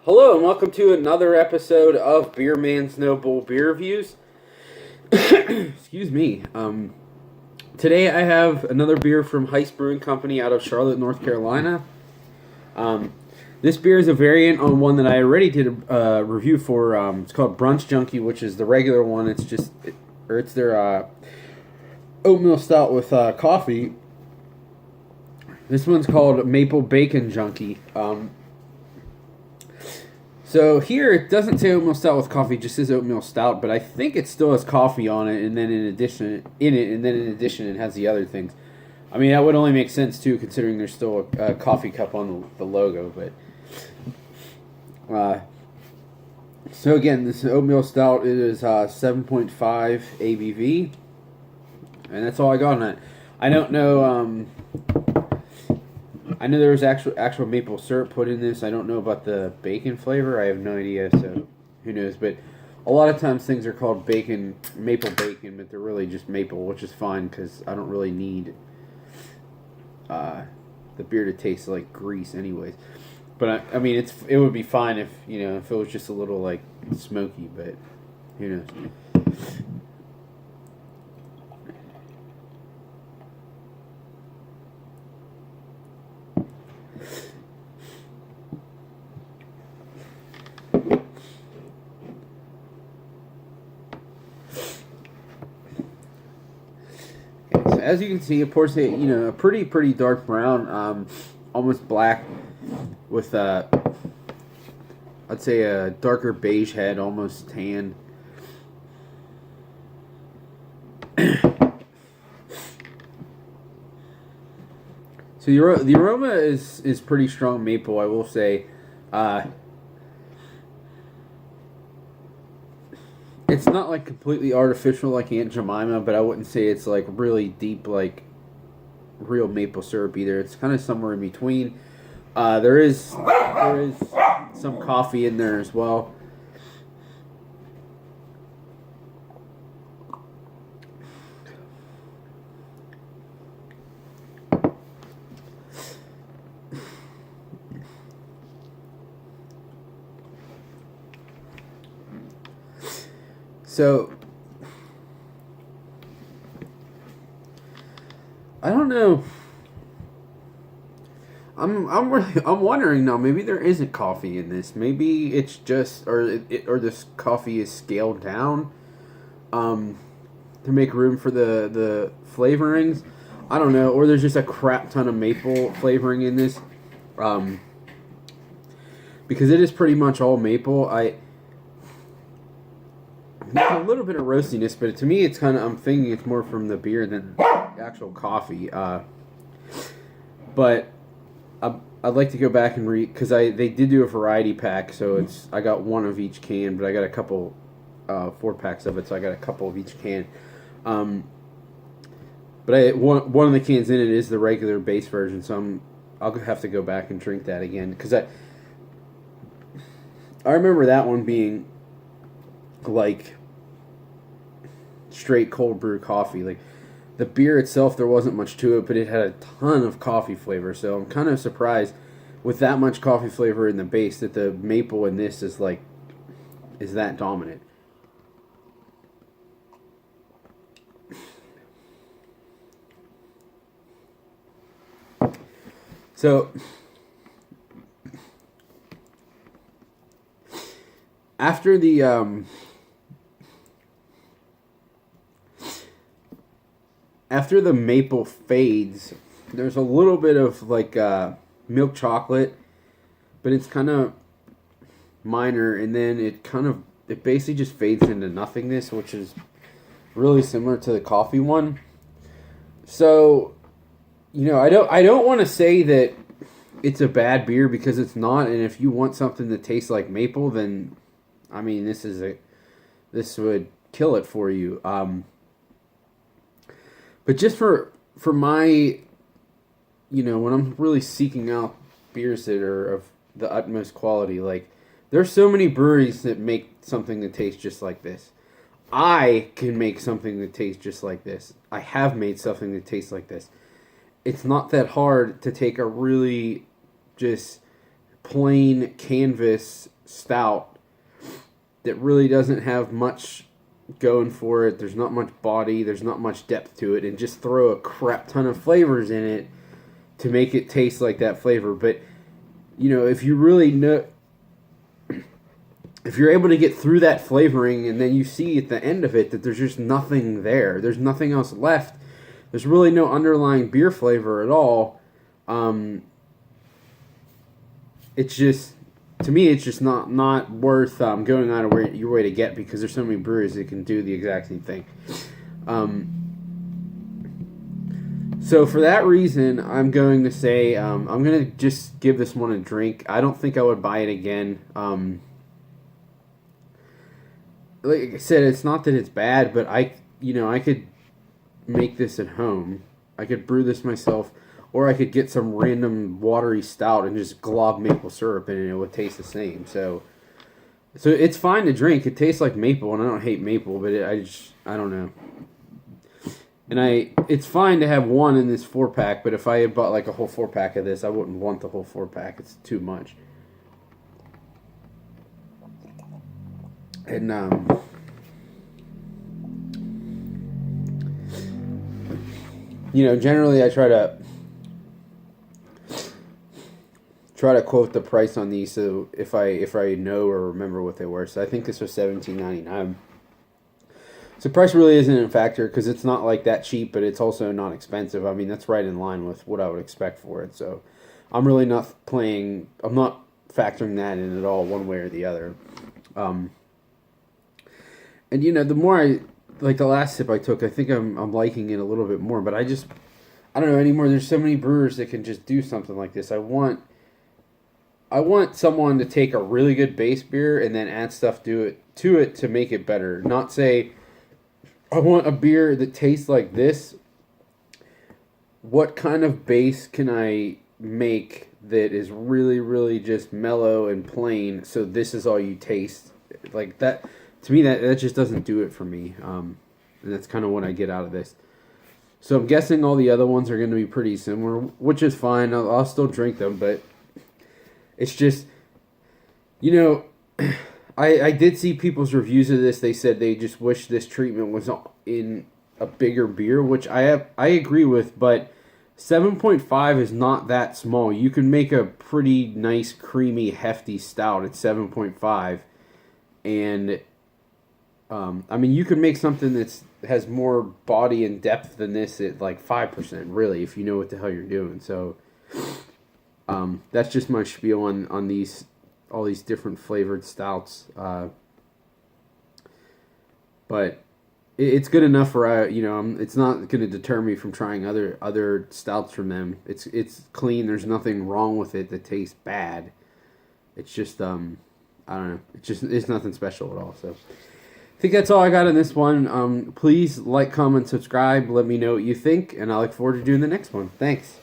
Hello and welcome to another episode of Beer Man's Noble Beer Reviews. Excuse me. Today I have another beer from Heist Brewing Company out of Charlotte, North Carolina. This beer is a variant on one that I already did a review for. It's called Brunch Junkie, which is the regular one. It's their oatmeal stout with coffee. This one's called Maple Bacon Junkie. So here it doesn't say oatmeal stout with coffee, it just says oatmeal stout, but I think it still has coffee on it, and then in addition it has the other things. I mean, that would only make sense too, considering there's still a coffee cup on the logo. But so again, this oatmeal stout is 7.5 ABV, and that's all I got on it. I don't know. I know there was actual maple syrup put in this. I don't know about the bacon flavor. I have no idea, so who knows. But a lot of times things are called maple bacon, but they're really just maple, which is fine because I don't really need the beer to taste like grease anyways. But I mean, it would be fine if it was just a little like smoky, but who knows. As you can see, of course, a pretty dark brown, almost black, with I'd say a darker beige head, almost tan. So the aroma is pretty strong maple, I will say. It's not like completely artificial like Aunt Jemima, but I wouldn't say it's like really deep like real maple syrup either. It's kind of somewhere in between. There is some coffee in there as well. So, I don't know. I'm wondering now. Maybe there isn't coffee in this. Maybe it's just or this coffee is scaled down, to make room for the flavorings. I don't know. Or there's just a crap ton of maple flavoring in this, because it is pretty much all maple. A little bit of roastiness, but to me, I'm thinking it's more from the beer than the actual coffee. But I'd like to go back and read, because they did do a variety pack, so I got one of each can, but I got a couple 4-packs of it, so I got a couple of each can. But one of the cans in it is the regular base version, so I'll have to go back and drink that again, because I remember that one being like straight cold brew coffee. Like the beer itself, there wasn't much to it, but it had a ton of coffee flavor. So I'm kind of surprised with that much coffee flavor in the base that the maple in this is that dominant. So after the maple fades, there's a little bit of like milk chocolate, but it's kind of minor, and then it basically just fades into nothingness, which is really similar to the coffee one. So, I don't want to say that it's a bad beer, because it's not, and if you want something that tastes like maple, then I mean, this would kill it for you. But just for my, when I'm really seeking out beers that are of the utmost quality, like, there's so many breweries that make something that tastes just like this. I can make something that tastes just like this. I have made something that tastes like this. It's not that hard to take a really just plain canvas stout that really doesn't have much going for it. There's not much body. There's not much depth to it. And just throw a crap ton of flavors in it to make it taste like that flavor. But, you know, if you really know... If you're able to get through that flavoring and then you see at the end of it that there's just nothing there. There's nothing else left. There's really no underlying beer flavor at all. It's just, to me, it's just not worth going out of your way to get, because there's so many breweries that can do the exact same thing. So for that reason, I'm going to say I'm going to just give this one a drink. I don't think I would buy it again. Like I said, it's not that it's bad, but I could make this at home. I could brew this myself, or I could get some random watery stout and just glob maple syrup in it, and it would taste the same. So it's fine to drink. It tastes like maple, and I don't hate maple, but I don't know. And it's fine to have one in this 4-pack, but if I had bought like a whole 4-pack of this, I wouldn't want the whole 4-pack. It's too much. And generally I try to quote the price on these, so if I know or remember what they were. So I think this was $17.99. So price really isn't a factor, because it's not like that cheap, but it's also not expensive. I mean, that's right in line with what I would expect for it. So I'm really not factoring that in at all, one way or the other. And the more the last sip I took, I think I'm liking it a little bit more. But I don't know anymore. There's so many brewers that can just do something like this. I want someone to take a really good base beer and then add stuff to it to make it better. Not say, I want a beer that tastes like this. What kind of base can I make that is really, really just mellow and plain, so this is all you taste? Like that. To me, that just doesn't do it for me, and that's kind of what I get out of this. So I'm guessing all the other ones are going to be pretty similar, which is fine. I'll still drink them, but it's just, I did see people's reviews of this. They said they just wish this treatment was in a bigger beer, which I agree with, but 7.5 is not that small. You can make a pretty nice, creamy, hefty stout at 7.5, and you can make something that has more body and depth than this at like 5%, really, if you know what the hell you're doing. So that's just my spiel on all these different flavored stouts. But it's good enough for it's not going to deter me from trying other stouts from them. It's clean. There's nothing wrong with it that tastes bad. It's just I don't know. It's nothing special at all. So I think that's all I got in this one. Please like, comment, subscribe. Let me know what you think, and I look forward to doing the next one. Thanks.